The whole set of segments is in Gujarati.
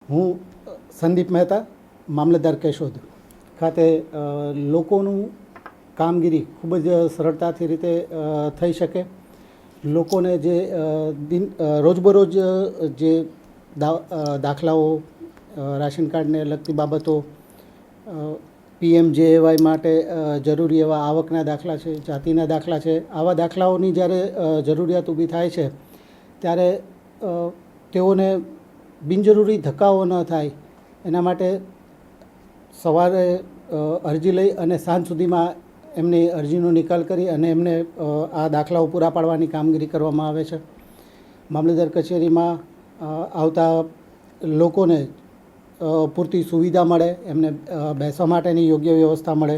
હું સંદીપ મહેતા મામલતદાર કેશોદ ખાતે લોકોનું કામગીરી ખૂબ જ સરળતાથી રીતે થઈ શકે, લોકોને જે રોજબરોજ જે દાખલાઓ, રાશન કાર્ડને લગતી બાબતો, PMJAY માટે જરૂરી એવા આવકના દાખલા છે, જાતિના દાખલા છે, આવા દાખલાઓની જ્યારે જરૂરિયાત ઊભી થાય છે ત્યારે તેઓને બિનજરૂરી ધક્કાઓ ન થાય એના માટે સવારે અરજી લઈ અને સાંજ સુધીમાં એમની અરજીનો નિકાલ કરી અને એમને આ દાખલાઓ પૂરા પાડવાની કામગીરી કરવામાં આવે છે. મામલતદાર કચેરીમાં આવતા લોકોને પૂરતી સુવિધા મળે, એમને બેસવા માટેની યોગ્ય વ્યવસ્થા મળે,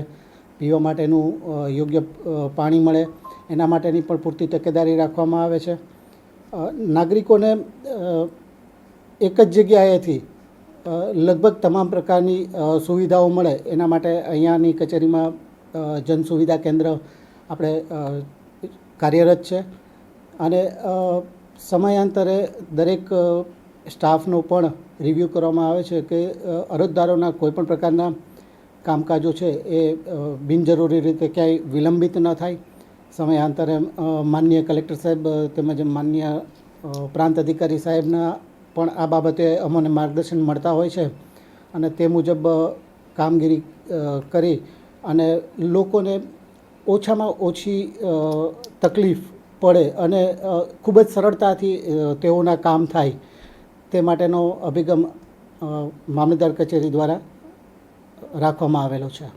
પીવા માટેનું યોગ્ય પાણી મળે, એના માટેની પણ પૂરતી તકેદારી રાખવામાં આવે છે. નાગરિકોને એક જ જગ્યાએથી લગભગ તમામ પ્રકારની સુવિધાઓ મળે એના માટે અહીંયાની કચેરીમાં જન સુવિધા કેન્દ્ર આપણે કાર્યરત છે અને સમયાંતરે દરેક સ્ટાફનો પણ રિવ્યૂ કરવામાં આવે છે કે અરજદારોના કોઈપણ પ્રકારના કામકાજો છે એ બિનજરૂરી રીતે ક્યાંય વિલંબિત ન થાય. સમયાંતરે માનનીય કલેક્ટર સાહેબ તેમજ માનનીય પ્રાંત અધિકારી સાહેબના પણ આ બાબતે અમને માર્ગદર્શન મળતા હોય છે અને તે મુજબ કામગીરી કરી અને લોકોને ઓછામાં ઓછી તકલીફ પડે અને ખૂબ જ સરળતાથી તેઓના કામ થાય તે માટેનો અભિગમ મામલતદાર કચેરી દ્વારા રાખવામાં આવેલો છે.